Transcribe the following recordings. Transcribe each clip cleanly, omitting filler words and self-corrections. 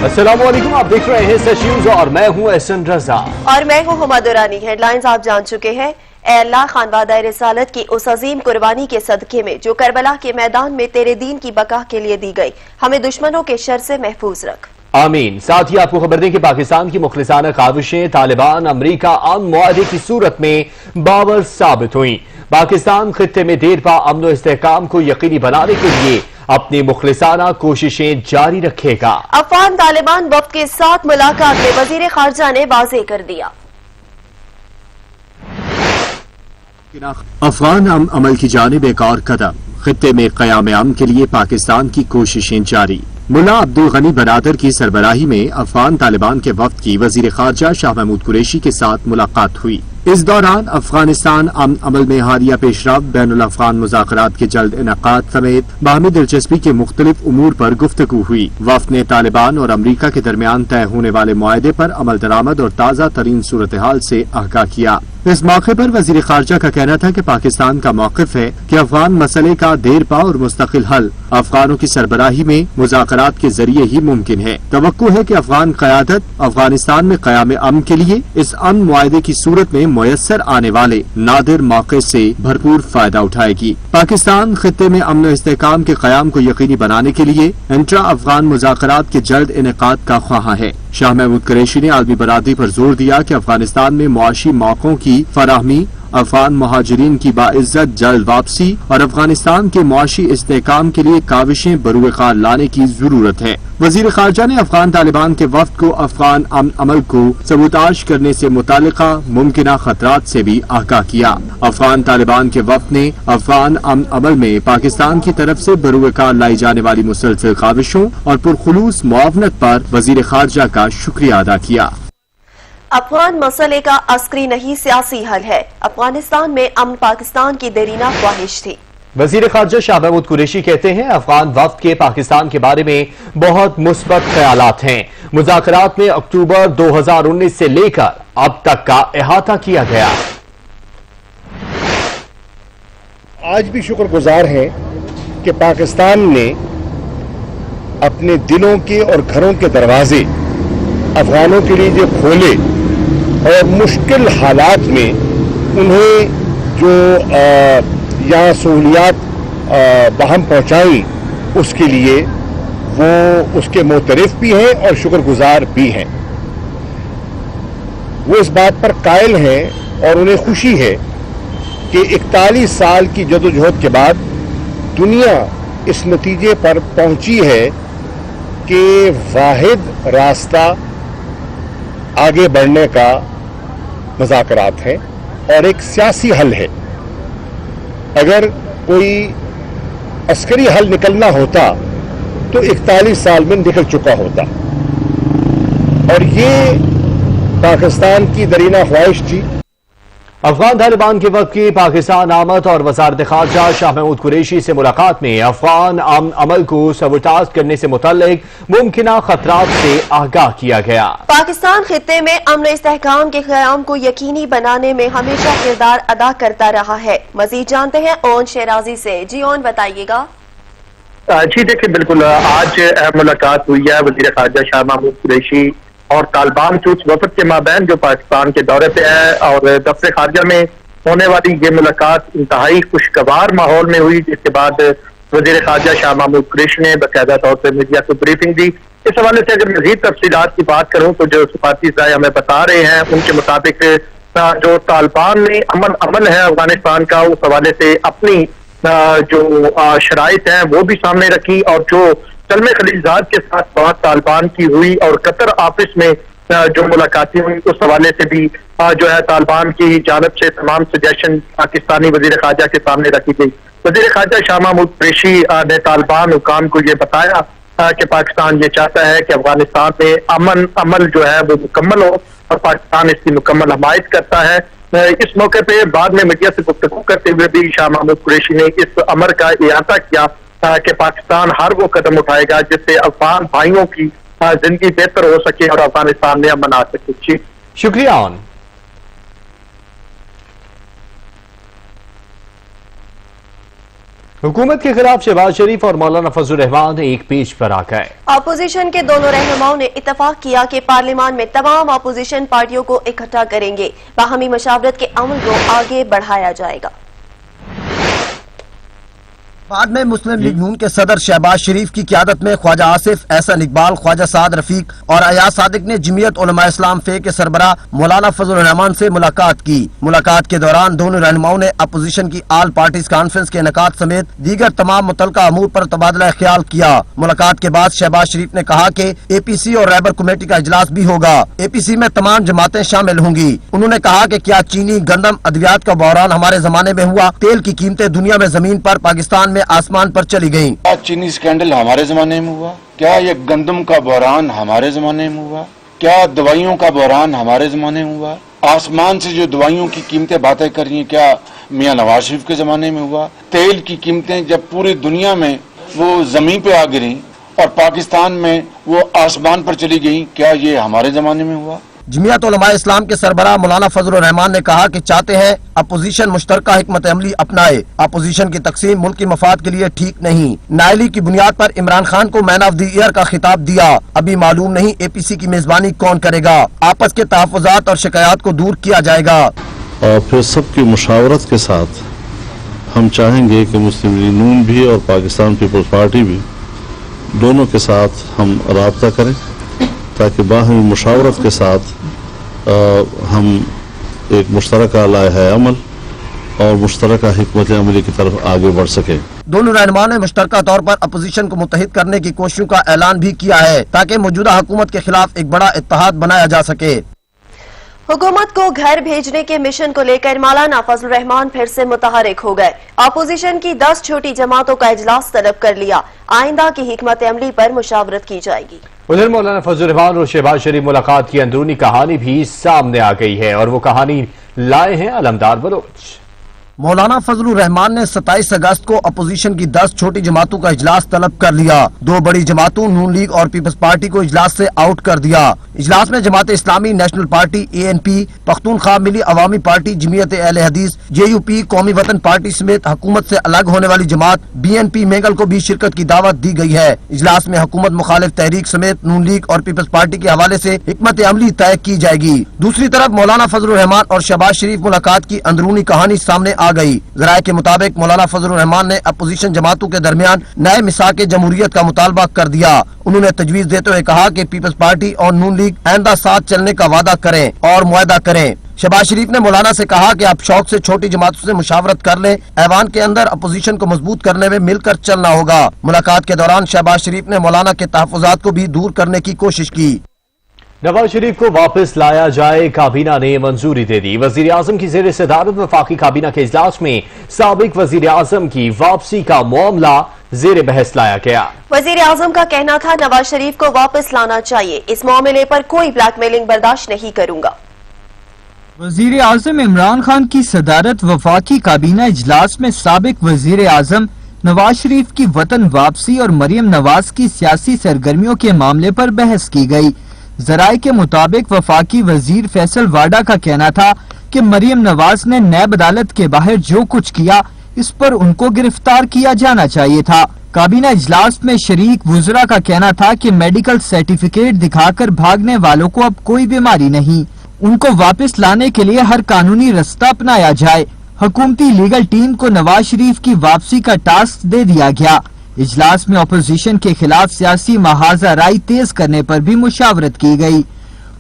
अस्सलाम वालेकुम, आप देख रहे हैं सच न्यूज और मैं हूं एहसन रजा और मैं हूं हुमा दुरानी। हेडलाइंस आप जान चुके हैं। ऐ अल्लाह, खानवादा रिसालत की उस अजीम कुर्बानी के सदके में जो करबला के मैदान में तेरे दीन की बका के लिए दी गई, हमें दुश्मनों के शर से महफूज रख। आमीन। साथ ही आपको खबर दें कि पाकिस्तान की मुखलिसाना काविशें तालिबान अमरीका अमन मुआहदे की सूरत में बावर साबित हुई। पाकिस्तान खित्ते में देर पा अमन और इस्तेहकाम को यकीनी बनाने के लिए अपनी मुखलिसाना कोशिशें जारी रखेगा। अफगान तालिबान वफ्द के साथ मुलाकात में वजीर खारजा ने वाज़ेह कर दिया। अफगान अमल की जानिब एक और कदम, खित्ते में क़याम अमन के लिए पाकिस्तान की कोशिशें जारी। मुल्ला अब्दुल गनी बरादर की सरबराही में अफगान तालिबान के वफ्द की वजीर खारजा शाह महमूद कुरैशी के साथ मुलाकात हुई। इस दौरान अफगानिस्तान अमन अमल में हालिया पेशरफ, बैनुल अफगान मुज़ाकरात के जल्द इनकाद समेत बाहमी दिलचस्पी के मुख्तलिफ उमूर पर गुफ्तगू हुई। वफ्द ने तालिबान और अमरीका के दरमियान तय होने वाले मुआहदे पर अमल दरामद और ताज़ा तरीन सूरत हाल से आगाह किया। इस मौके पर वजीर खारजा का कहना था कि पाकिस्तान का मौक़िफ़ है कि अफगान मसले का देर पा और मुस्तकिल हल अफगानों की सरबराही में मुज़ाकरात के जरिए ही मुमकिन है। तवक्को है कि अफगान क़यादत अफगानिस्तान में क़याम अमन के लिए इस अमन मुआहदे की सूरत में मुयस्सर आने वाले नादिर मौके से भरपूर फायदा उठाएगी। पाकिस्तान खित्ते में अमन और इस्तेहकाम के क़याम को यकीनी बनाने के लिए इंट्रा अफगान मुज़ाकरात के जल्द इनेकाद का ख्वाह है। शाह महमूद कुरैशी ने आलमी बरादरी पर जोर दिया कि अफगानिस्तान में मुआशी मौकों की फराहमी, अफगान मुहाजिरीन की बाइज्जत जल्द वापसी और अफगानिस्तान के मुआशी इस्तेहकाम के लिए काविशें बरूएकार लाने की जरूरत है। वजीर खारजा ने अफगान तालिबान के वफ्द को अफगान अमन अमल को सबूताज करने से मुतालिका मुमकिना खतरात से भी आगाह किया। अफगान तालिबान के वफ्द ने अफगान अमन अमल में पाकिस्तान की तरफ से बरूएकार लाई जाने वाली मुसलसल काविशों और पुरखुलूस मुआवनत पर वजीर खारजा का शुक्रिया अदा किया। अफगान मसले का अस्करी नहीं सियासी हल है। अफगानिस्तान में अमन पाकिस्तान की देरीना ख्वाहिश थी। वजीर खारजा शाह महमूद कुरैशी कहते हैं अफगान वफ्द के पाकिस्तान के बारे में बहुत मुस्बत ख्यालात हैं। मुज़ाकरात में अक्टूबर 2019 से लेकर अब तक का अहाता किया गया। आज भी शुक्रगुजार हैं कि पाकिस्तान ने अपने दिलों के और घरों के दरवाजे अफगानों के लिए जो खोले और मुश्किल हालात में उन्हें जो यहाँ सहूलियात बहम पहुँचाई, उसके लिए वो उसके मोतरफ भी हैं और शुक्रगुजार भी हैं। वो इस बात पर कायल हैं और उन्हें खुशी है कि 41 साल की जदोजहद के बाद दुनिया इस नतीजे पर पहुंची है कि वाहिद रास्ता आगे बढ़ने का मुज़ाकरात है और एक सियासी हल है। अगर कोई अस्करी हल निकलना होता तो 41 साल में निकल चुका होता और ये पाकिस्तान की दरीना ख्वाहिश थी। अफगान तालिबान के वक्त की पाकिस्तान आमद और वज़ारत खारजा शाह महमूद कुरैशी से मुलाकात में अफगान अमन अमल को सबूताज करने से मुतल्लिक मुमकिना खतरात से आगाह किया गया। पाकिस्तान खित्ते में अमन इस्तेहकाम के क़याम को यकीनी बनाने में हमेशा किरदार अदा करता रहा है। मजीद जानते हैं ओन शेराजी से। जी ओन, बताइएगा। जी देखिए, बिल्कुल आज मुलाकात हुई है वज़ीर ख़ारजा शाह महमूद कुरैशी और तालिबान के उस वफद के माबैन जो पाकिस्तान के दौरे पे है, और दफ्तर खारजा में होने वाली ये मुलाकात इंतहाई खुशगवार माहौल में हुई, जिसके बाद वज़ीर ख़ारजा शाह महमूद कुरैशी ने बाकायदा तौर पर मीडिया को ब्रीफिंग दी। इस हवाले से अगर मज़ीद तफसीलात की बात करूँ तो जो सफारती ज़राए हमें बता रहे हैं उनके मुताबिक जो तालिबान ने अमल है अफगानिस्तान का, उस हवाले से अपनी जो शराइत हैं वो भी सामने रखी, और जो सलमे खलीलजाद के साथ बात तालिबान की हुई और कतर ऑफिस में जो मुलाकातें हुई, उस हवाले से भी जो है तालिबान की जानब से तमाम सजेशन पाकिस्तानी वजीर खारजा के सामने रखी गई। वजीर खारजा शाह महमूद कुरैशी ने तालिबान हुकाम को ये बताया कि पाकिस्तान ये चाहता है कि अफगानिस्तान में अमन अमल जो है वो मुकम्मल हो और पाकिस्तान इसकी मुकम्मल हमायत करता है। इस मौके पे बाद में मीडिया से गुफ्तगू करते हुए भी शाह महमूद कुरैशी ने इस अमर का इहाता किया कि पाकिस्तान हर वो कदम उठाएगा जिससे अफगान भाइयों की जिंदगी बेहतर हो सके और अफगानिस्तान में अमन आ सके। शुक्रिया। हुकूमत के खिलाफ शहबाज शरीफ और मौलाना फजल रहमान एक पेज पर आ गए। अपोजिशन के दोनों रहनुमाओं ने इत्तेफाक किया कि पार्लियामान में तमाम अपोजिशन पार्टियों को इकट्ठा करेंगे, बाहमी मशावरत के अमल को आगे बढ़ाया जाएगा। बाद में मुस्लिम लीग नून के सदर शहबाज शरीफ की क़यादत में ख्वाजा आसिफ, एहसन इकबाल, ख्वाजा साद रफीक और अयाज सादिक ने जमीयत उलमा इस्लाम फे के सरबराह मौलाना फजल रहमान से मुलाकात की। मुलाकात के दौरान दोनों रहनुमाओं ने अपोजिशन की आल पार्टीज कॉन्फ्रेंस के इनेकाद समेत दीगर तमाम मुतल्लिका अमूर पर तबादला ख्याल किया। मुलाकात के बाद शहबाज शरीफ ने कहा कि APC और रैबर कमेटी का इजलास भी होगा। APC में तमाम जमातें शामिल होंगी। उन्होंने कहा कि क्या चीनी, गंदम, अद्वियात का बहरान हमारे जमाने में हुआ? तेल की कीमतें दुनिया में जमीन पर, पाकिस्तान में आसमान पर चली गयी। क्या चीनी स्कैंडल हमारे जमाने में हुआ? क्या ये गंदम का बहरान हमारे जमाने में हुआ? क्या दवाइयों का बहरान हमारे जमाने में हुआ? आसमान से जो दवाइयों की कीमतें बातें कर रही हैं, क्या मियां नवाज शरीफ के जमाने में हुआ? तेल की कीमतें जब पूरी दुनिया में वो जमीन पे आ गिरी और पाकिस्तान में वो आसमान पर चली गई, क्या ये हमारे जमाने में हुआ? जमीयत उलमा इस्लाम के सरबराह मौलाना फजल रहमान ने कहा कि चाहते हैं अपोजिशन मुश्तरका हिकमत अमली अपनाए। अपोजिशन की तकसीम मुल्क की मफाद के लिए ठीक नहीं। नाइली की बुनियाद पर इमरान खान को मैन ऑफ द ईयर का खिताब दिया। अभी मालूम नहीं APC की मेजबानी कौन करेगा। आपस के तहफ़्फ़ुज़ात और शिकायत को दूर किया जाएगा। और फिर सबकी मुशावरत के साथ हम चाहेंगे कि मुस्लिम लीग नून भी और पाकिस्तान पीपल्स पार्टी भी दोनों के साथ हम राब्ता करें, ताकि बाहमी मुशावरत के साथ हम एक मुश्तरका लाए अमल और मुश्तरका हिकमत अमली की तरफ आगे बढ़ सके। दोनों रहनुमाओं ने मुश्तरका तौर पर अपोजिशन को मुत्तहिद करने की कोशिशों का ऐलान भी किया है, ताकि मौजूदा हुकूमत के खिलाफ एक बड़ा इत्तेहाद बनाया जा सके। हुकूमत को घर भेजने के मिशन को लेकर मौलाना फजल रहमान फिर से मुतहरिक हो गए। अपोजिशन की 10 छोटी जमातों का इजलास तलब कर लिया। आइंदा की हिकमत अमली पर मुशावरत की जाएगी। उधर मौलाना फजल रहमान और शहबाज शरीफ मुलाकात की अंदरूनी कहानी भी सामने आ गई है और वो कहानी लाए हैं अलमदार बलोच। मौलाना फजल रहमान ने 27 अगस्त को अपोजिशन की 10 छोटी जमातों का इजलास तलब कर लिया। 2 बड़ी जमातों नून लीग और पीपल्स पार्टी को इजलास से आउट कर दिया। इजलास में Jamaat Islami, national party, ANP, Pakhtunkhwa मिली अवामी पार्टी, जमीयत अहले हदीस, JUP, कौमी वतन पार्टी समेत हुकूमत से अलग होने वाली जमात BNP मेंगल को भी शिरकत की दावत दी गई है। इजलास में हुकूमत मुखालिफ तहरीक समेत नून लीग और पीपल्स पार्टी के हवाले से हिकमत अमली तय की जाएगी। दूसरी तरफ मौलाना फजल रहमान और शहबाज शरीफ मुलाकात की अंदरूनी कहानी सामने आ गई। ज़राए के मुताबिक मौलाना फजल रहमान ने अपोजिशन जमातों के दरमियान नए मिसाक जमहूरियत का मुतालबा कर दिया। उन्होंने तजवीज़ देते हुए कहा कि पीपल्स पार्टी और नून लीग आइंदा साथ चलने का वादा करें और मुआहदा करें। शहबाज शरीफ ने मौलाना से कहा कि आप शौक से छोटी जमातों से मुशावरत कर लें। ऐवान के अंदर अपोजिशन को मजबूत करने में मिलकर चलना होगा। मुलाकात के दौरान शहबाज शरीफ ने मौलाना के तहफ़्फ़ुज़ात को भी दूर करने की कोशिश की। नवाज शरीफ को वापस लाया जाए, काबीना ने मंजूरी दे दी। वजीर आजम की जेर सदारत वफाकी काबीना के इजलास में साबिक वजीर आजम की वापसी का मामला जेर बहस लाया गया। वजीर आजम का कहना था नवाज शरीफ को वापस लाना चाहिए। इस मामले पर कोई ब्लैकमेलिंग बर्दाश्त नहीं करूंगा। वजीर आजम इमरान खान की सदारत वफाकी काबीना इजलास में साबिक वजीर आजम नवाज शरीफ की वतन वापसी और मरियम नवाज की सियासी सरगर्मियों के मामले पर बहस की गई। ज़राए के मुताबिक वफाकी वजीर फैसल वाडा का कहना था कि मरियम नवाज ने नैब अदालत के बाहर जो कुछ किया, इस पर उनको गिरफ्तार किया जाना चाहिए था। काबीना इजलास में शरीक वुज़रा का कहना था कि मेडिकल सर्टिफिकेट दिखाकर भागने वालों को अब कोई बीमारी नहीं, उनको वापस लाने के लिए हर कानूनी रास्ता अपनाया जाए। हुकूमती लीगल टीम को नवाज शरीफ की वापसी का टास्क दे दिया गया। इजलास में अपोजिशन के खिलाफ सियासी महाजा राय तेज करने पर भी मुशावरत की गई।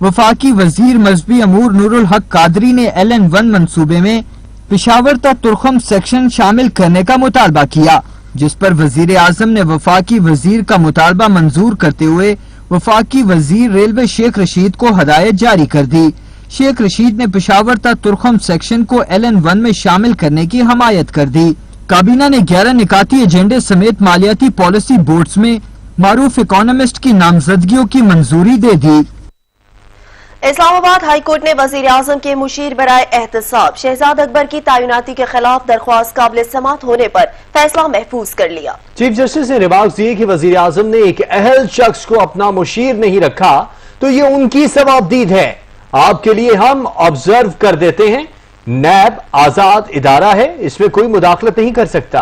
वफाकी वजीर मजहबी अमूर नूरुल हक कादरी ने LN1 मंसूबे में पेशावर ता तुर्खम सेक्शन शामिल करने का मुतालबा किया, जिस पर वजीर आजम ने वफाकी वजीर का मुतालबा मंजूर करते हुए वफाकी वजीर रेलवे शेख रशीद को हदायत जारी कर दी। शेख रशीद ने पेशावर ता तुर्खम सेक्शन को LN1 में शामिल करने की हमायत कर दी। काबीना ने 11 निकाती एजेंडे समेत मालियाती पॉलिसी बोर्ड्स में मारूफ इकोनॉमिस्ट की नामजदगियों की मंजूरी दे दी। इस्लामाबाद हाई कोर्ट ने वजीर आजम के मुशीर बराए एहतसाब शहजाद अकबर की तैनाती के खिलाफ दरख्वास्त काबिल समात होने पर फैसला महफूज कर लिया। चीफ जस्टिस ने रिमार्क्स दिए कि वजीर आजम ने एक अहल शख्स को अपना मुशीर नहीं रखा तो ये उनकी सवाबदीद है। आपके लिए हम ऑब्जर्व कर देते हैं। नैब आजाद इदारा है, इसमें कोई मुदाखलत नहीं कर सकता।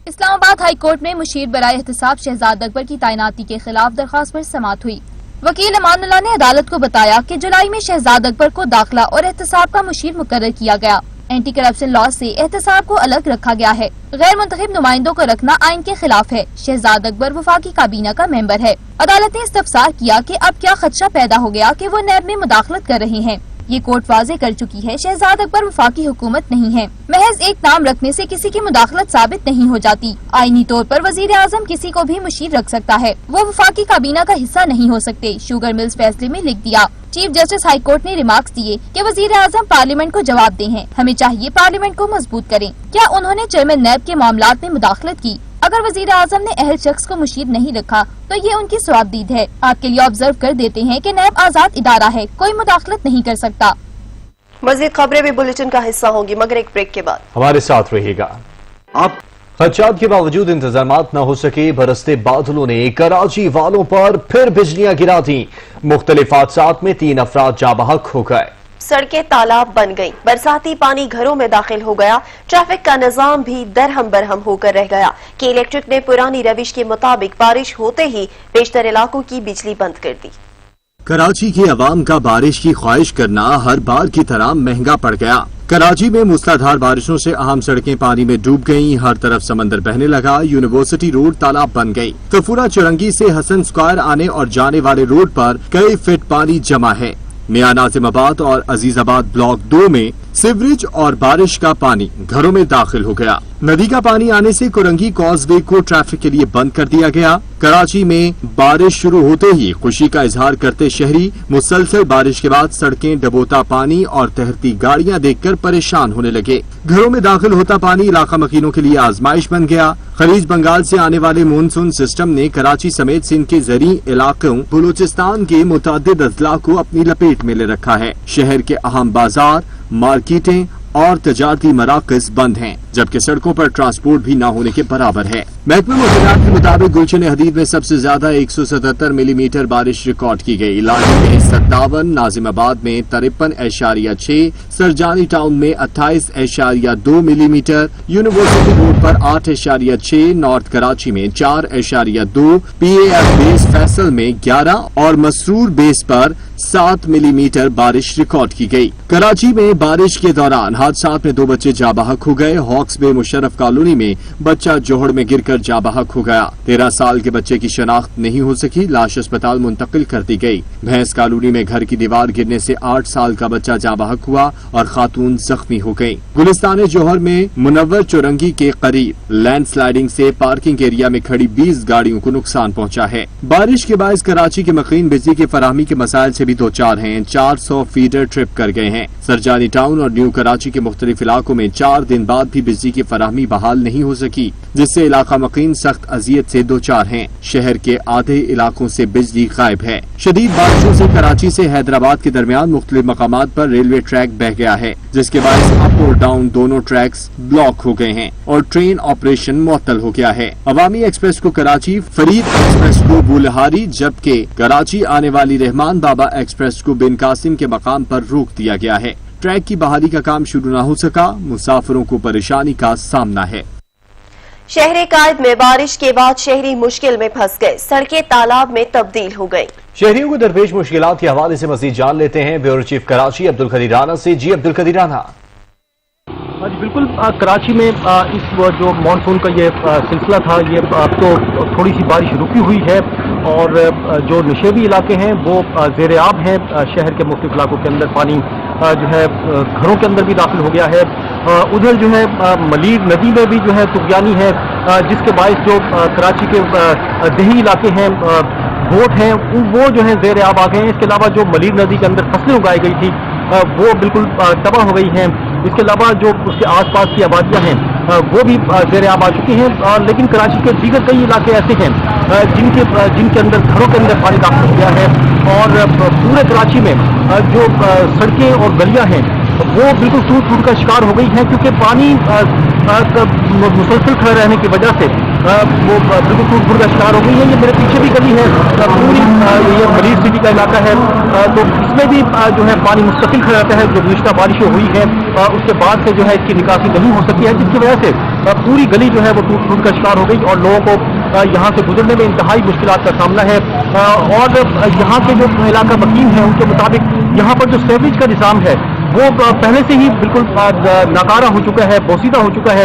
اسلام آباد ہائی کورٹ میں مشیر برائے احتساب شہزاد اکبر کی تعیناتی کے خلاف درخواست پر سماعت ہوئی۔ وکیل امان اللہ نے عدالت کو بتایا کہ جولائی میں شہزاد اکبر کو داخلہ اور احتساب کا مشیر مقرر کیا گیا۔ اینٹی کرپشن لا سے احتساب کو الگ رکھا گیا ہے۔ غیر منتخب نمائندوں کو رکھنا آئین کے خلاف ہے۔ شہزاد اکبر وفاقی کابینہ کا ممبر ہے۔ عدالت نے استفسار کیا کہ اب کیا خدشہ پیدا ہو گیا کہ وہ نیب میں مداخلت کر رہے ہیں۔ یہ کورٹ واضح کر چکی ہے شہزاد اکبر وفاقی حکومت نہیں ہے۔ محض ایک نام رکھنے سے کسی کی مداخلت ثابت نہیں ہو جاتی۔ آئینی طور پر وزیر اعظم کسی کو بھی مشیر رکھ سکتا ہے، وہ وفاقی کابینہ کا حصہ نہیں ہو سکتے۔ شوگر ملز فیصلے میں لکھ دیا۔ چیف جسٹس ہائی کورٹ نے ریمارکس دیے کہ وزیر اعظم پارلیمنٹ کو جواب دہ ہیں، ہمیں چاہیے پارلیمنٹ کو مضبوط کریں۔ کیا انہوں نے چیئرمین نیب کے معاملات میں مداخلت کی؟ اگر وزیر اعظم نے اہل شخص کو مشیر نہیں رکھا تو یہ ان کی سوابدید ہے۔ آپ کے لیے آبزرو کر دیتے ہیں کہ نیب آزاد ادارہ ہے، کوئی مداخلت نہیں کر سکتا۔ مزید خبریں بھی بلیٹن کا حصہ ہوں گی مگر ایک بریک کے بعد۔ ہمارے ساتھ رہیے گا۔ خدشات کے باوجود انتظامات نہ ہو سکے، برستے بادلوں نے کراچی والوں پر پھر بجلیاں گرا دیں۔ مختلف حادثات میں 3 افراد جاں بحق ہو گئے۔ سڑکیں تالاب بن گئیں، برساتی پانی گھروں میں داخل ہو گیا، ٹریفک کا نظام بھی درہم برہم ہو کر رہ گیا کہ الیکٹرک نے پرانی روش کے مطابق بارش ہوتے ہی بیشتر علاقوں کی بجلی بند کر دی۔ کراچی کی عوام کا بارش کی خواہش کرنا ہر بار کی طرح مہنگا پڑ گیا۔ کراچی میں موسلادھار بارشوں سے اہم سڑکیں پانی میں ڈوب گئیں، ہر طرف سمندر بہنے لگا، یونیورسٹی روڈ تالاب بن گئی۔ کفورہ چرنگی سے حسن سکوائر آنے اور جانے والے روڈ پر کئی فٹ پانی جمع ہے۔ میاں ناظم آباد اور عزیز آباد بلاک 2 میں سیوریج اور بارش کا پانی گھروں میں داخل ہو گیا۔ ندی کا پانی آنے سے کرنگی کاز وے کو ٹریفک کے لیے بند کر دیا گیا۔ کراچی میں بارش شروع ہوتے ہی خوشی کا اظہار کرتے شہری مسلسل بارش کے بعد سڑکیں ڈبوتا پانی اور تہرتی گاڑیاں دیکھ کر پریشان ہونے لگے۔ گھروں میں داخل ہوتا پانی علاقہ مکینوں کے لیے آزمائش بن گیا۔ خلیج بنگال سے آنے والے مونسون سسٹم نے کراچی سمیت سندھ کے زرعی علاقوں بلوچستان کے متعدد اضلاع کو اپنی لپیٹ میں لے رکھا ہے۔ شہر کے اہم بازار، مارکیٹیں اور تجارتی مراکز بند ہیں، جبکہ سڑکوں پر ٹرانسپورٹ بھی نہ ہونے کے برابر ہے۔ محکمہ موسمیات کے مطابق گلشن حدید میں سب سے زیادہ 177 ملی میٹر بارش ریکارڈ کی گئی، لاہور میں 57، ناظم آباد میں 53.6، سرجانی ٹاؤن میں 28.2 ملی میٹر، یونیورسٹی روڈ پر 8.6، نارتھ کراچی میں 4.2، پی اے ایف بیس فیصل میں 11 اور مسرور بیس پر 7 ملی میٹر بارش ریکارڈ کی گئی۔ کراچی میں بارش کے دوران حادثات میں 2 بچے جاں بحق ہو گئے۔ ہاکس بے مشرف کالونی میں بچہ جوہڑ میں گر کر جاں بحق ہو گیا۔ 13 سال کے بچے کی شناخت نہیں ہو سکی، لاش اسپتال منتقل کر دی گئی۔ بھینس کالونی میں گھر کی دیوار گرنے سے 8 سال کا بچہ جاں بحق ہوا اور خاتون زخمی ہو گئی۔ گلستان جوہر میں منور چورنگی کے قریب لینڈ سلائیڈنگ سے پارکنگ ایریا میں کھڑی 20 گاڑیوں کو نقصان پہنچا ہے۔ بارش کے باعث کراچی کے مقیم بجلی کی فراہمی کے مسائل سے بھی دوچار ہیں۔ 400 فیڈر ٹرپ کر گئے ہیں۔ سرجانی ٹاؤن اور نیو کراچی کے مختلف علاقوں میں 4 دن بعد بھی بجلی کی فراہمی بحال نہیں ہو سکی، جس سے علاقہ مقیم سخت اذیت سے دوچار ہیں۔ شہر کے آدھے علاقوں سے بجلی غائب ہے۔ شدید بارشوں سے کراچی سے حیدرآباد کے درمیان مختلف مقامات پر ریلوے ٹریک بہہ گیا ہے، جس کے باعث اپ اور ڈاؤن دونوں ٹریکس بلاک ہو گئے ہیں اور ٹرین آپریشن معطل ہو گیا ہے۔ عوامی ایکسپریس کو کراچی، فرید ایکسپریس کو بولہاری، جبکہ کراچی آنے والی رحمان بابا ایکسپریس کو بن قاسم کے مقام پر روک دیا گیا ہے۔ ٹریک کی بحالی کا کام شروع نہ ہو سکا، مسافروں کو پریشانی کا سامنا ہے۔ شہر قائد میں بارش کے بعد شہری مشکل میں پھنس گئے، سڑکیں تالاب میں تبدیل ہو گئی۔ شہریوں کو درپیش مشکلات کے حوالے سے مزید جان لیتے ہیں بیورو چیف کراچی عبدالقدیر رانا سے۔ جی عبدالقدیر رانا۔ جی بالکل، کراچی میں اس جو مانسون کا یہ سلسلہ تھا، یہ اب تو تھوڑی سی بارش رکی ہوئی ہے اور جو نشیبی علاقے ہیں وہ زیر آب ہیں۔ شہر کے مختلف علاقوں کے اندر پانی جو ہے گھروں کے اندر بھی داخل ہو گیا ہے۔ ادھر جو ہے ملیر ندی میں بھی جو ہے طغیانی ہے، جس کے باعث جو کراچی کے دیہی علاقے ہیں، گوٹ ہیں، وہ جو ہے زیر آب آ گئے ہیں۔ اس کے علاوہ جو ملیر ندی کے اندر فصلیں اگائی گئی تھی وہ بالکل تباہ ہو گئی ہیں۔ اس کے علاوہ جو اس کے آس پاس کی آبادیاں ہیں وہ بھی زیر آب آ چکی ہیں، لیکن کراچی کے دیگر کئی علاقے ایسے ہیں جن کے اندر گھروں کے اندر پانی داخل ہو گیا ہے اور پورے کراچی میں جو سڑکیں اور گلیاں ہیں وہ بالکل ٹوٹ کا شکار ہو گئی ہیں، کیونکہ پانی مسلسل کھڑے رہنے کی وجہ سے वो बिल्कुल टूट-फूट का शिकार हो गई है। ये मेरे पीछे भी गली है, पूरी ये मरीज सिटी का इलाका है, तो इसमें भी जो है पानी मुस्तकिल खड़ा रहता है। जो गुज़िश्ता बारिशें हुई है उसके बाद से जो है इसकी निकासी नहीं हो सकी है, जिसकी वजह से पूरी गली जो है वो टूट-फूट का शिकार हो गई और लोगों को यहाँ से गुजरने में इंतहाई मुश्किलात का सामना है। और यहाँ के जो इलाका वकील हैं उनके मुताबिक यहाँ पर जो सीवरेज का निज़ाम है वो पहले से ही बिल्कुल नाकारा हो चुका है, बोसीदा हो चुका है,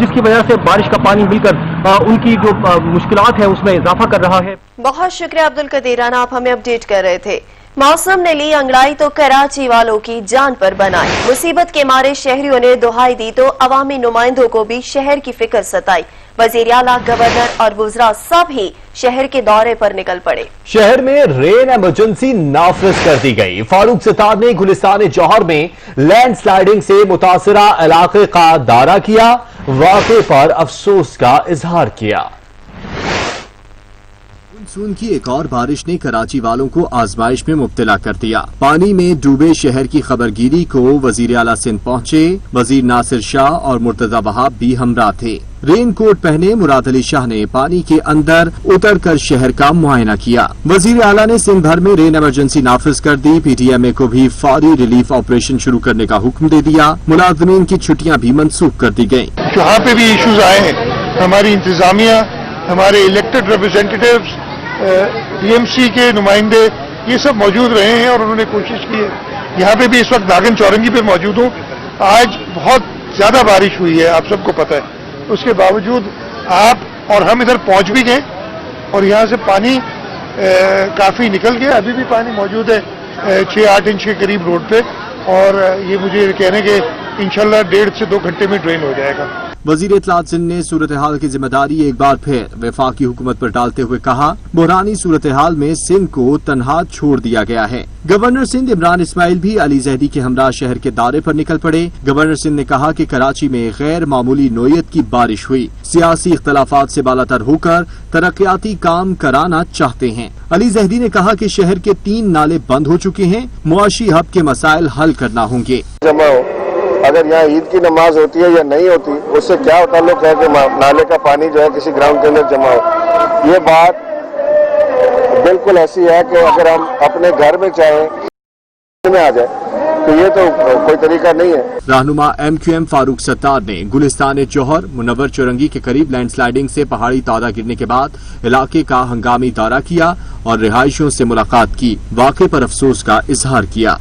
जिसकी वजह से बारिश का पानी मिलकर उनकी जो मुश्किलात है उसमें इजाफा कर रहा है। बहुत शुक्रिया अब्दुल कदीर राना, आप हमें अपडेट कर रहे थे। मौसम ने ली अंगड़ाई तो कराची वालों की जान पर बनाई। मुसीबत के मारे शहरियों ने दुहाई दी तो अवामी नुमाइंदों को भी शहर की फिक्र सताई। वज़ीर आला, गवर्नर और वुज़रा सब ही शहर के दौरे पर निकल पड़े। शहर में रेन इमरजेंसी नाफिज कर दी गई। फारूक सत्तार ने गुलिस्तान जौहर में लैंड स्लाइडिंग से मुतासरा इलाके का दौरा किया, वाक़े पर अफसोस का इजहार किया। मानसून की एक और बारिश ने कराची वालों को आजमाइश में मुब्तला कर दिया। पानी में डूबे शहर की खबरगिरी को वजीर आला सिंध पहुंचे। वजीर नासिर शाह और मुर्तजा वहाब भी हमरा थे। रेन कोट पहने मुराद अली शाह ने पानी के अंदर उतर कर शहर का मुआयना किया। वजीर आला ने सिंध भर में रेन इमरजेंसी नाफिज कर दी। PTMA को भी फौरी रिलीफ ऑपरेशन शुरू करने का हुक्म दे दिया। मुलाजमीन की छुट्टियां भी मनसूख कर दी गयी। जहाँ पे भी इश्यूज आए हैं, हमारी इंतजामिया, हमारे इलेक्टेड रिप्रेजेंटेटिव्स, TMC के नुमाइंदे, ये सब मौजूद रहे हैं और उन्होंने कोशिश की है। यहाँ पे भी इस वक्त दागन चौरंगी पे मौजूद हूँ। आज बहुत ज्यादा बारिश हुई है, आप सबको पता है। उसके बावजूद आप और हम इधर पहुंच भी गए और यहाँ से पानी काफी निकल गया। अभी भी पानी मौजूद है 6-8 इंच के करीब रोड पे, और ये मुझे कहने के इंशाल्लाह 1.5 से 2 घंटे में ड्रेन हो जाएगा। वजीर इत्तलात सिंध ने सूरत हाल की जिम्मेदारी एक बार फिर वफाकी हुकूमत पर डालते हुए कहा, बुहरानी सूरत हाल में सिंध को तन्हा छोड़ दिया गया है। गवर्नर सिंध इमरान इस्माइल भी अली जहदी के हमरा शहर के दौरे पर निकल पड़े। गवर्नर सिंध ने कहा कि कराची में गैर मामूली नोयत की बारिश हुई। सियासी इख्तलाफात से बालातर होकर तरक्याती काम कराना चाहते हैं। अली जहदी ने कहा कि शहर के 3 नाले बंद हो चुके हैं, मुआशी हब के मसाइल हल करना होंगे। अगर यहाँ ईद की नमाज होती है या नहीं होती, उससे क्या ताल्लुक है कि नाले का पानी जो है किसी ग्राउंड के अंदर जमा हो। ये बात बिल्कुल ऐसी है कि अगर हम अपने घर में चाहें में आ जाए तो ये तो कोई तरीका नहीं है। रहनुमा MQM फारूक सत्तार ने गुलिस्तान जौहर मुनव्वर चौरंगी के करीब लैंडस्लाइडिंग से पहाड़ी तौदा गिरने के बाद इलाके का हंगामी दौरा किया और रिहायशियों से मुलाकात की। वाक़े पर अफसोस का इजहार किया।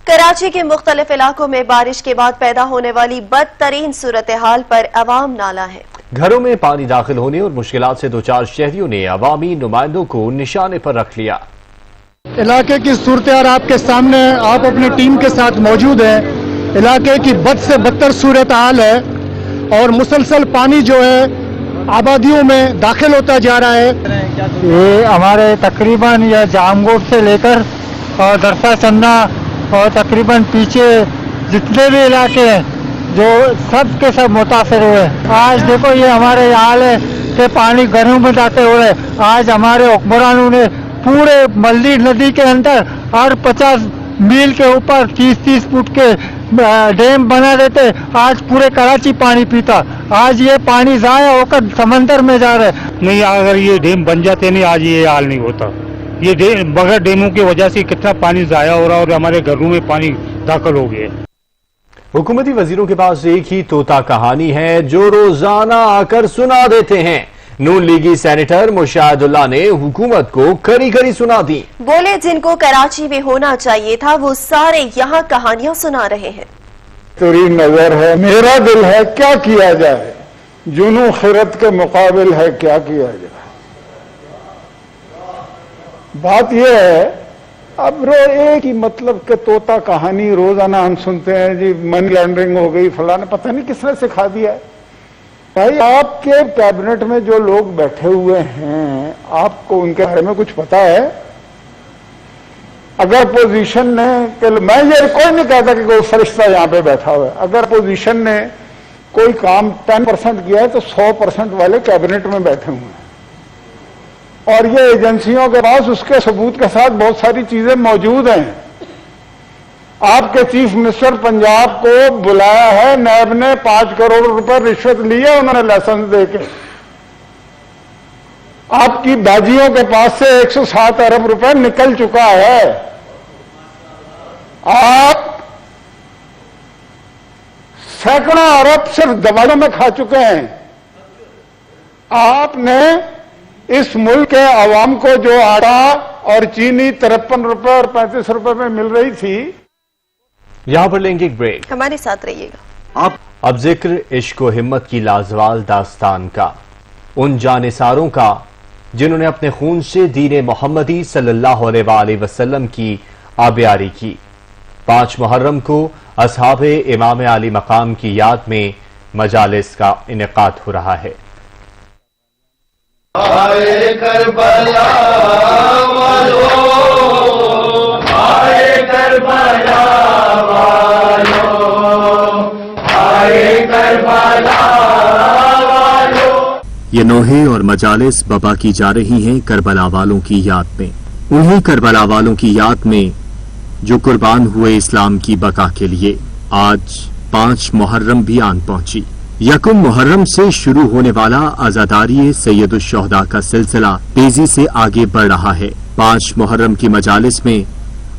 कराची के मुख्तलिफ इलाकों में बारिश के बाद पैदा होने वाली बदतरीन सूरत हाल पर अवाम नाला है। घरों में पानी दाखिल होने और मुश्किलात से 2-4 शहरियों ने अवामी नुमाइंदों को निशाने पर रख लिया। इलाके की सूरत हाल आपके सामने, आप अपनी टीम के साथ मौजूद हैं। इलाके की बद से बदतर सूरत हाल है और मुसलसल पानी जो है आबादियों में दाखिल होता जा रहा है। ये हमारे तकरीबन यह जामगोट से लेकर और दरसा चन्ना और तकरीबन पीछे जितने भी इलाके हैं जो सब के सब मुतासर हुए। आज देखो ये हमारे हाल है कि पानी घरों में जाते हुए आज हमारे हुक्मरानों ने पूरे मल्ली नदी के अंदर हर 50 मील के ऊपर 30-30 फुट के डैम बना देते। आज पूरे कराची पानी पीता, आज ये पानी जाया होकर समंदर में जा रहे। नहीं, अगर ये डैम बन जाते नहीं आज ये हाल नहीं होता। ये बगैर डेमों की वजह से कितना पानी जाया हो रहा है और हमारे घरों में पानी दाखिल हो गया। हुकूमती वजीरों के पास एक ही तोता कहानी है जो रोजाना आकर सुना देते हैं। नून लीगी सेनेटर मुशाहिदुल्लाह ने हुकूमत को खरी खरी सुना दी। बोले जिनको कराची में होना चाहिए था वो सारे यहाँ कहानियां सुना रहे हैं। तेरी नजर है, मेरा दिल है, क्या किया जाए, जुनू खिरत के मुकाबिल है, क्या किया जाए। बात यह है, अब एक ही मतलब के तोता कहानी रोजाना हम सुनते हैं जी, मनी लॉन्ड्रिंग हो गई, फलाना, पता नहीं किसने सिखा दिया है। भाई आपके कैबिनेट में जो लोग बैठे हुए हैं, आपको उनके बारे में कुछ पता है? अगर पोजीशन ने, मैं ये कोई नहीं कहता कि कोई फरिश्ता यहां पे बैठा हुआ है, अगर पोजीशन ने कोई काम 10% किया है तो 100% वाले कैबिनेट में बैठे हुए हैं और ये एजेंसियों के पास उसके सबूत के साथ बहुत सारी चीजें मौजूद हैं। आपके चीफ मिनिस्टर पंजाब को बुलाया है, नैब ने 5 करोड़ रुपए रिश्वत ली है उन्होंने लाइसेंस देके, आपकी बाजियों के पास से 107 अरब रुपए निकल चुका है। आप सैकड़ों अरब सिर्फ दवाइयों में खा चुके हैं। आपने इस मुल्क के आवाम को जो आटा और चीनी 53 रुपए और 35 रुपए में मिल रही थी। यहाँ पर लेंगे एक ब्रेक, हमारे साथ रहिएगा। अब जिक्र इश्क व हिम्मत की लाजवाल दास्तान का, उन जानिसारों का जिन्होंने अपने खून से दीन मोहम्मदी सल्लल्लाहु अलैहि वसल्लम की आबियारी की। 5 मुहर्रम को असहाबे इमाम अली मकाम की याद में मजालिस का इनेकाद हो रहा है। आए करबला वालों, आए करबला वालों, आए करबला वालों। ये नोहे और मजालिस बपा की जा रही हैं करबला वालों की याद में, उन्हीं करबला वालों की याद में जो कुर्बान हुए इस्लाम की बका के लिए। आज 5 मुहर्रम भी आन पहुंची। यकुम मुहर्रम से शुरू होने वाला आजादारी सैयदुश शोहदा का सिलसिला तेजी से आगे बढ़ रहा है। 5 मुहर्रम की मजालिस में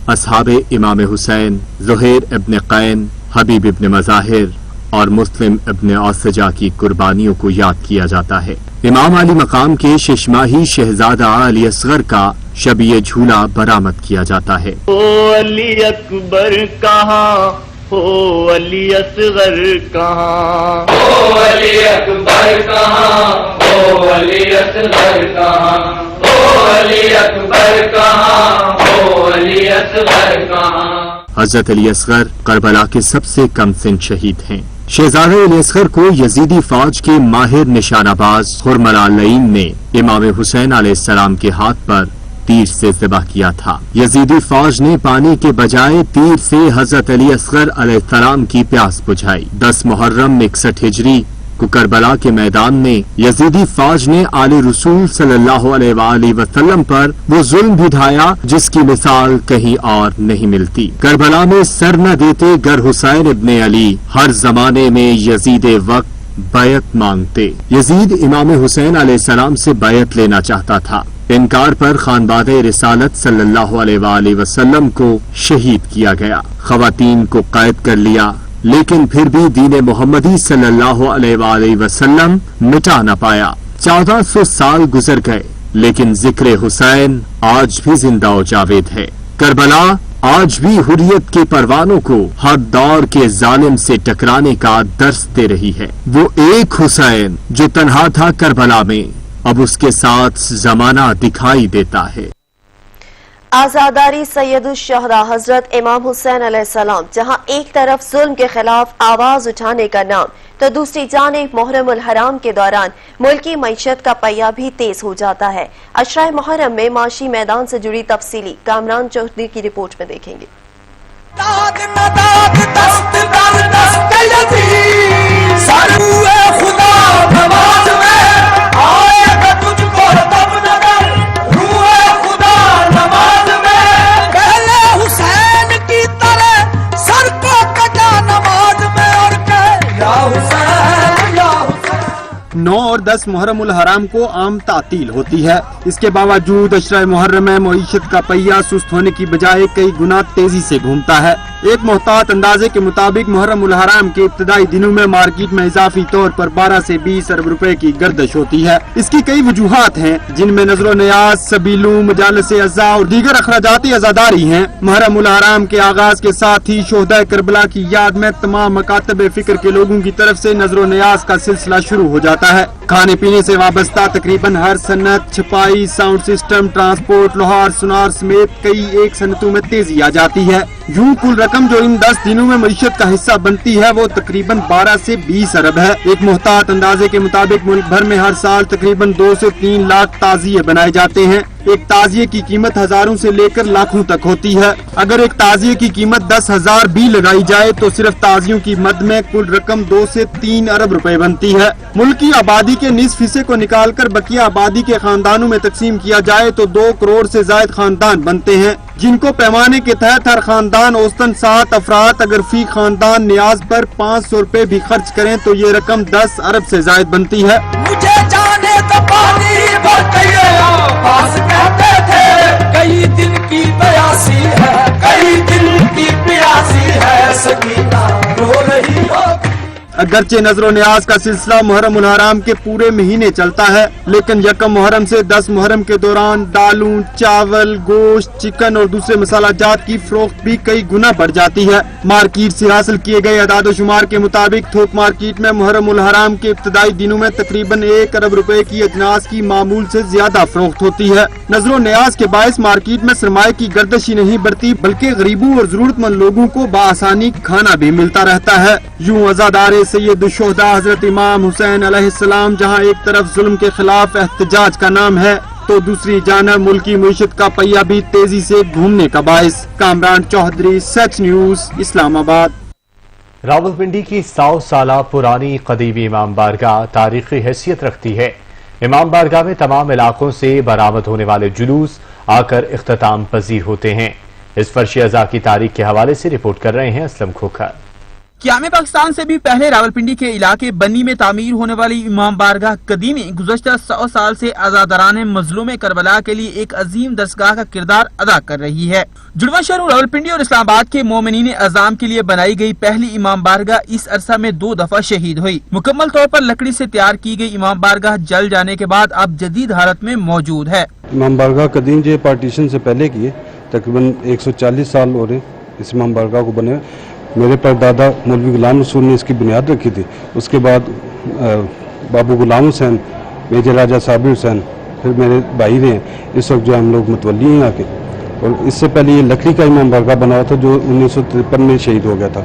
असहाबे इमाम हुसैन, ज़ुहैर इब्न कैन, हबीब इब्न मज़ाहिर और मुस्लिम इब्न औसजा की कुर्बानियों को याद किया जाता है। इमाम अली मकाम के शशमाही शहजादा अली असगर का शबीए झूला बरामद किया जाता है। ओ अली अकबर कहाँ, ओ अली असगर कहाँ, ओ अली अकबर कहाँ, ओ अली असगर कहाँ, ओ अली अकबर कहाँ, ओ अली असगर कहाँ। हजरत अली असगर करबला के सबसे कम सिन शहीद हैं। शहजादा अली असगर को यजीदी फौज के माहिर निशानाबाज खुरमला लईन ने इमाम हुसैन अलैहिस्सलाम के हाथ पर तीर से ज़िबह किया था। यजीदी फौज ने पानी के बजाय तीर से हजरत अली असगर अलैहिस्सलाम की प्यास बुझाई। 10 मुहर्रम 61 हिजरी को करबला के मैदान में यजीदी फौज ने आले रसूल सल्लल्लाहु अलैहि वसल्लम पर वो जुल्म भी ढाया जिसकी मिसाल कहीं और नहीं मिलती। करबला में सर न देते गर हुसैन इब्ने अली हर जमाने में यजीद वक्त बैत मांगते। यजीद इमाम हुसैन अलैहिस्सलाम से बैत लेना चाहता था। इनकार पर खानबादे रिसालत सल्लल्लाहु अलैहि वसल्लम को शहीद किया गया। खवातीन को कैद कर लिया, लेकिन फिर भी दीन मोहम्मदी सल्लल्लाहु अलैहि वसल्लम मिटा न पाया। 1400 साल गुजर गए, लेकिन जिक्र हुसैन आज भी जिंदा व जावेद है। करबला आज भी हुर्रियत के परवानों को हर दौर के जालिम से टकराने का दर्स दे रही है। वो एक हुसैन जो तन्हा था करबला में, अब उसके साथ जमाना दिखाई देता है। आजादारी सैयदुश शोहदा हजरत इमाम हुसैन अलैहिस्सलाम, जहां एक तरफ जुल्म के खिलाफ आवाज उठाने का नाम, तो दूसरी जानिब मुहर्रमुल हराम के दौरान मुल्की मईशत का पहिया भी तेज हो जाता है। अशराए मुहर्रम में माशी मैदान से जुड़ी तफसीली कामरान चौधरी की रिपोर्ट में देखेंगे। नौ और 10 मुहर्रमुल हराम को आम तातील होती है। इसके बावजूद अशरा मुहर्रम में मईशत का पहिया सुस्त होने की बजाय कई गुना तेजी से घूमता है। एक मोहतात अंदाजे के मुताबिक मुहर्रमुल हराम के इब्तदाई दिनों में मार्केट में इजाफी तौर पर 12 से 20 अरब रुपए की गर्दिश होती है। इसकी कई वजूहात हैं, जिनमें नजरो नियाज, सबीलू, मजालिस अज़ा और दीगर अखराजाती अज़ादारी हैं। मुहर्रमुल हराम के आगाज के साथ ही शोहदा करबला की याद में तमाम मकातब फिक्र के लोगों की तरफ से नजरो नियाज का सिलसिला शुरू हो जाता है। खाने पीने से वाबस्ता तकरीबन हर सनत, छपाई, साउंड सिस्टम, ट्रांसपोर्ट, लोहार, सुनार समेत कई एक सनतों में तेजी आ जाती है। यूं कुल रकम जो इन 10 दिनों में मईशत का हिस्सा बनती है वो तकरीबन 12 से 20 अरब है। एक मोहतात अंदाजे के मुताबिक मुल्क भर में हर साल तकरीबन 2 से 3 लाख ताजिए बनाए जाते हैं। एक ताजिए की कीमत हजारों से लेकर लाखों तक होती है। अगर एक ताजिए की कीमत 10,000 भी लगाई जाए तो सिर्फ ताजियों की मद में कुल रकम 2 से 3 अरब रुपए बनती है। मुल्क की आबादी के निस्फ हिस्से को निकालकर बकिया आबादी के खानदानों में तकसीम किया जाए तो 2 करोड़ से जायद खानदान बनते हैं, जिनको पैमाने के तहत हर खानदान औसतन 7 अफराद अगर फी खानदान नियाज पर 500 रुपए भी खर्च करें तो ये रकम 10 अरब से जायद बनती है। मुझे जाने तो पानी कहते थे कई दिन की प्यासी है, कई दिन की प्यासी है, सकीना रो रही हो। अगरचे नजरो न्याज का सिलसिला मुहर्रम उल हराम के पूरे महीने चलता है, लेकिन यकम मुहर्रम से 10 मुहर्रम के दौरान दालों, चावल, गोश्त, चिकन और दूसरे मसाला जात की फरोख्त भी कई गुना बढ़ जाती है। मार्केट से हासिल किए गए अदाद शुमार के मुताबिक थोक मार्केट में मुहर्रम उल हराम के इब्तदाई दिनों में तकरीबन 1 अरब रुपए की अजनास की मामूल से ज्यादा फरोख्त होती है। नजरो न्याज के बायस मार्केट में सरमाए की गर्दिश ही नहीं बढ़ती, बल्कि गरीबों और जरूरतमंद लोगों को बाआसानी खाना भी मिलता रहता है। यूं अज़ादार सैयद शुहदा हजरत इमाम हुसैन अलैहिस्सलाम जहां एक तरफ जुल्म के खिलाफ एहतजाज का नाम है, तो दूसरी जानब मुल्की मईशत का पहिया भी तेजी से घूमने का बाइस। कामरान चौधरी, सच न्यूज, इस्लामाबाद। रावलपिंडी की 100 साला पुरानी कदीमी इमाम बारगाह तारीखी हैसियत रखती है। इमाम बारगाह में तमाम इलाकों से बरामद होने वाले जुलूस आकर इख्तिताम पजीर होते हैं। इस फर्श अज़ा की तारीख के हवाले से रिपोर्ट कर रहे हैं असलम खोखर। क़याम पाकिस्तान से भी पहले रावलपिंडी के इलाके बन्नी में तामीर होने वाली इमाम बारगाह कदीमी गुज़श्ता 100 साल से आज़ादारान मज़लूम करबला के लिए एक अजीम दरसगाह का किरदार अदा कर रही है। जुड़वा शहर रावलपिंडी और इस्लामाबाद के मोमिनीन अज़ाम के लिए बनाई गई पहली इमाम बारगाह इस अरसा में 2 दफा शहीद हुई। मुकम्मल तौर पर लकड़ी से तैयार की गई इमाम बारगाह जल जाने के बाद अब जदीद हालत में मौजूद है। इमाम बारगाह कदीम जो पार्टीशन से पहले की है, तकरीबन 140 साल हो रहे इस इमाम बारगाह को बने। मेरे परदादा मौलवी गुलाम रसूल ने इसकी बुनियाद रखी थी। उसके बाद बाबू गुलाम हुसैन, मेजर राजा साबिर हुसैन, फिर मेरे भाई रहे। इस वक्त जो हम लोग मतवली हैं यहाँ के, और इससे पहले ये लकड़ी का इमाम बारगाह बना हुआ था जो 1953 में शहीद हो गया था।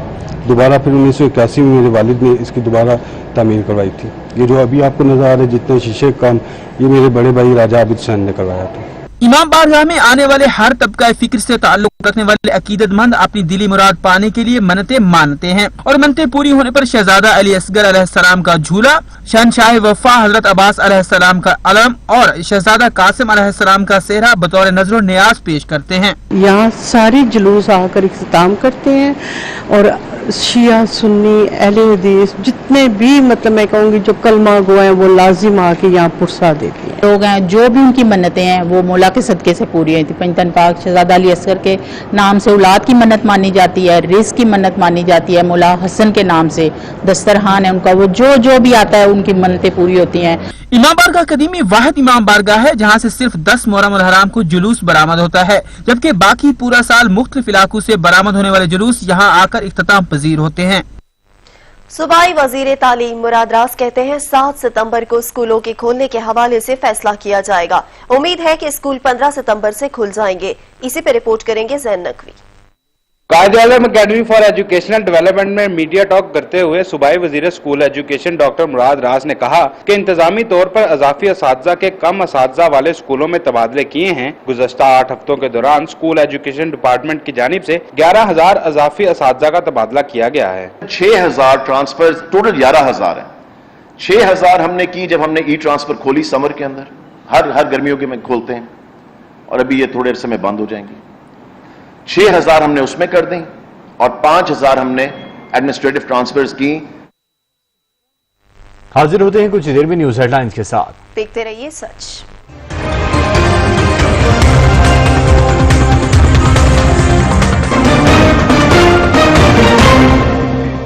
दोबारा फिर 1981 में मेरे वालिद ने इसकी दोबारा तामीर करवाई थी। ये जो अभी आपको नजर आ रहे जितने शीशे का काम, ये मेरे बड़े भाई राजा आबिद हुसैन ने करवाया था। इमाम बारगाह में आने वाले हर तबका फिक्र से ताल्लुक रखने वाले अकीदतमंद अपनी दिली मुराद पाने के लिए मन्नतें मानते हैं, और मन्नतें पूरी होने पर शहजादा अली असगर अलैहिस्सलाम का झूला, शहनशाह वफा हजरत अब्बास अलैहिस्सलाम का अलम और शहजादा कासिम अलैहिस्सलाम का सेहरा बतौर नजरो न्याज पेश करते हैं। यहाँ सारे जुलूस आकर इख्तिताम करते हैं, और शिया सुन्नी अहले हदीस जितने भी मतलब मैं कहूँगी जो कलमा गो हैं वो लाजिम आके यहाँ पुरसा देती हैं। लोग हैं जो भी उनकी मन्नतें हैं वो मौला के सदके से पूरी हुई थी। पंजतन पाक शहजादा अली असगर के नाम से औलाद की मन्नत मानी जाती है, रिज़्क़ की मन्नत मानी जाती है। मौला हसन के नाम से दस्तरखान है उनका, वो जो भी आता है उनकी मन्नतें पूरी होती हैं। इमाम बारगाह कदीमी वाहिद इमाम बारगाह है जहाँ से सिर्फ 10 मुहर्रम उल हराम को जुलूस बरामद होता है, जबकि बाकी पूरा साल मुख्तलिफ इलाकों से बरामद होने वाले जुलूस यहाँ आकर इख्तिताम पजीर होते हैं। सूबाई वजीर तालीम मुराद रास कहते हैं 7 सितंबर को स्कूलों के खोलने के हवाले से फैसला किया जाएगा। उम्मीद है कि स्कूल 15 सितंबर से खुल जाएंगे। इसी पे रिपोर्ट करेंगे Zain Naqvi. Quaid-e-Azam academy for educational development में मीडिया टॉक करते हुए सूबाई वजीर स्कूल एजुकेशन डॉक्टर मुराद रास ने कहा कि इंतजामी तौर पर अजाफी असातिज़ा के कम असातिज़ा वाले स्कूलों में तबादले किए हैं। गुज़श्ता 8 हफ्तों के दौरान स्कूल एजुकेशन डिपार्टमेंट की जानिब से 11,000 अजाफी असातिज़ा का तबादला किया गया है। 6,000 ट्रांसफर, टोटल 11,000 है। 6,000 हमने की जब हमने ई ट्रांसफर खोली समर के अंदर, हर गर्मियों के में खोलते हैं, और अभी ये थोड़े अरसे में बंद हो जाएंगे। 6,000 हमने उसमें कर दी और 5,000 हमने एडमिनिस्ट्रेटिव ट्रांसफर्स की। हाजिर होते हैं कुछ देर में न्यूज हेडलाइंस के साथ। देखते रहिए सच।